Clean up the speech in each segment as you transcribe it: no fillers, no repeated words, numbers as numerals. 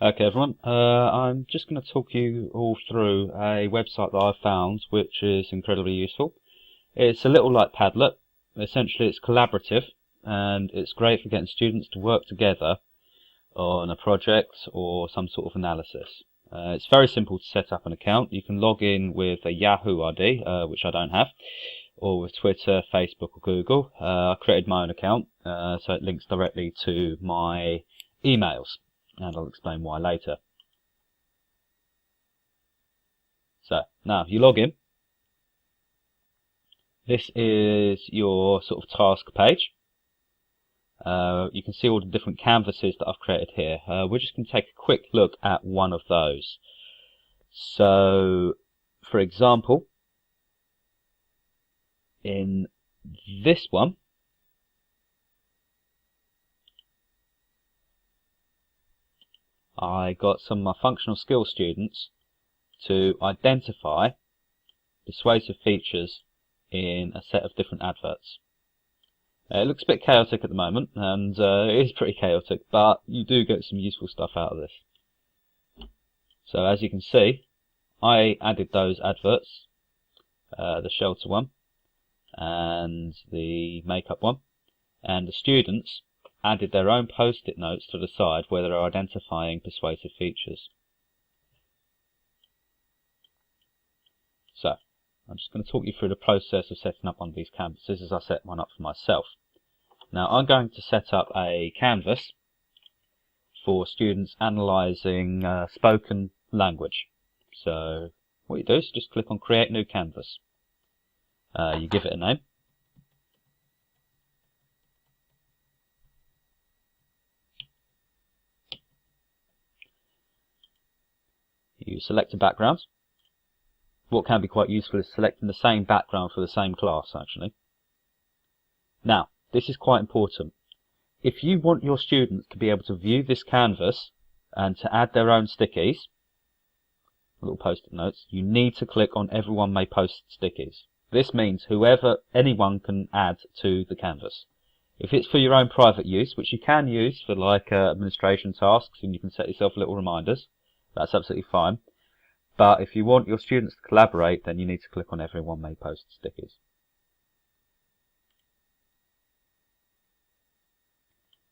Okay everyone, I'm just going to talk you all through a website that I've found which is incredibly useful. It's a little like Padlet. Essentially it's collaborative and it's great for getting students to work together on a project or some sort of analysis. It's very simple to set up an account. You can log in with a Yahoo ID, which I don't have, or with Twitter, Facebook or Google. I created my own account, so it links directly to my emails, and I'll explain why later. So now you log in. This is your sort of task page. You can see all the different canvases that I've created here. We're just going to take a quick look at one of those. So, for example, in this one, I got some of my functional skills students to identify persuasive features in a set of different adverts. It looks a bit chaotic at the moment, and it is pretty chaotic, but you do get some useful stuff out of this. So as you can see, I added those adverts, the shelter one and the makeup one, and the students added their own post-it notes to decide whether they're identifying persuasive features. So I'm just going to talk you through the process of setting up one of these canvases as I set one up for myself. Now I'm going to set up a canvas for students analysing spoken language. So what you do is just click on Create New Canvas. You give it a name. You select a background. What can be quite useful is selecting the same background for the same class, actually. Now, this is quite important. If you want your students to be able to view this canvas and to add their own stickies, little post-it notes, you need to click on Everyone May Post Stickies. This means anyone can add to the canvas. If it's for your own private use, which you can use for like administration tasks and you can set yourself little reminders, that's absolutely fine. But if you want your students to collaborate, then you need to click on Everyone May Post Stickies.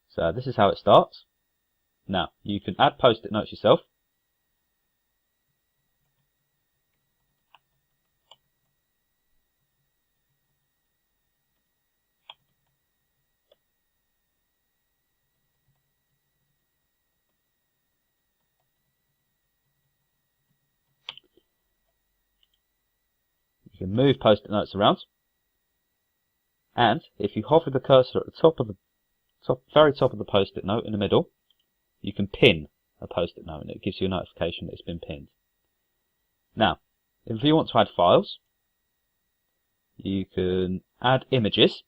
So this is how it starts. Now, you can add post-it notes yourself. You can move post-it notes around. And if you hover the cursor at the very top of the post-it note in the middle, you can pin a post-it note and it gives you a notification that it's been pinned. Now, if you want to add files, you can add images.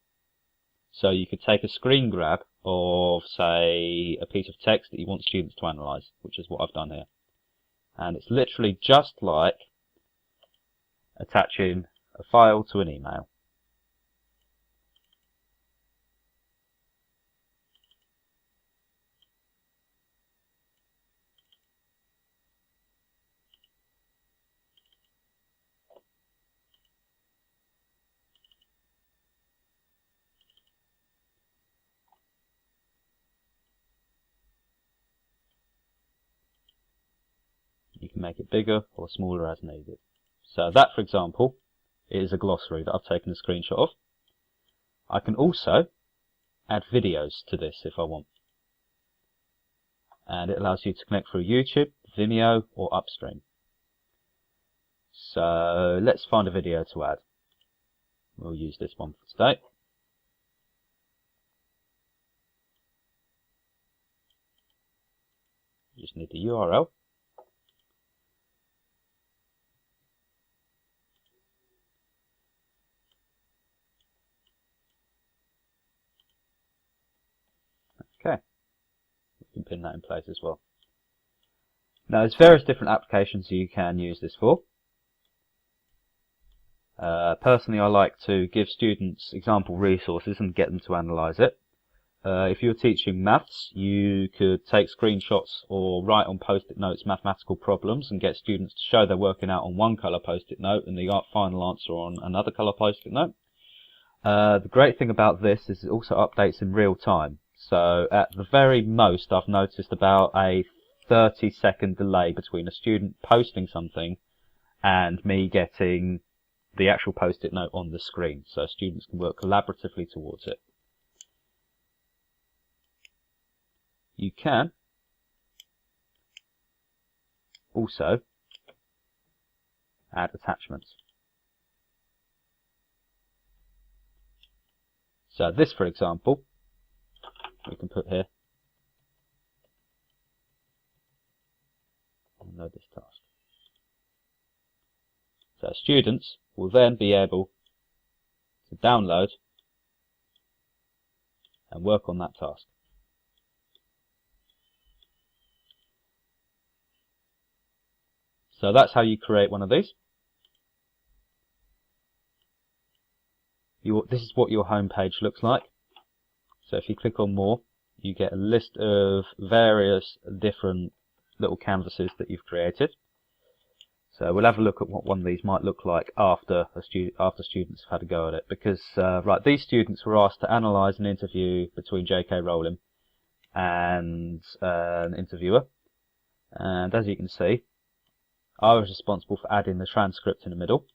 So you could take a screen grab of, say, a piece of text that you want students to analyse, which is what I've done here. And it's literally just like attaching a file to an email. You can make it bigger or smaller as needed. So that, for example, is a glossary that I've taken a screenshot of. I can also add videos to this if I want. And it allows you to connect through YouTube, Vimeo or Upstream. So let's find a video to add. We'll use this one for today. You just need the URL. Okay, you can pin that in place as well. Now there's various different applications you can use this for. Personally I like to give students example resources and get them to analyse it. if you're teaching maths, you could take screenshots or write on post-it notes mathematical problems and get students to show they're working out on one colour post-it note and the final answer on another colour post-it note. The great thing about this is it also updates in real time. So at the very most, I've noticed about a 30-second delay between a student posting something and me getting the actual post-it note on the screen, so students can work collaboratively towards it. You can also add attachments. So this, for example, we can put here. I'll load this task. So students will then be able to download and work on that task. So that's how you create one of these. This is what your home page looks like. So if you click on more, you get a list of various different little canvases that you've created. So we'll have a look at what one of these might look like after students have had a go at it. Because right, these students were asked to analyse an interview between J.K. Rowling and an interviewer. And as you can see, I was responsible for adding the transcript in the middle.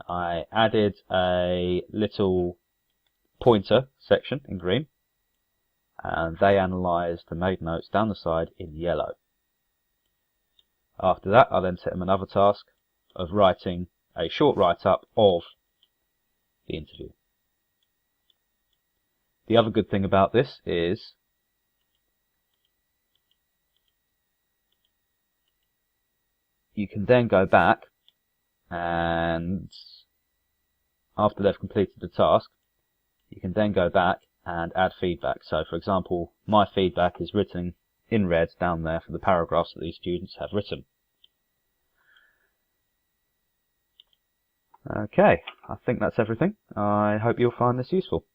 I added a little pointer section in green, and they analysed and made notes down the side in yellow. After that, I then set them another task of writing a short write-up of the interview. The other good thing about this is you can then go back and after they've completed the task, you can then go back and add feedback. So for example, my feedback is written in red down there for the paragraphs that these students have written. Okay, I think that's everything. I hope you'll find this useful.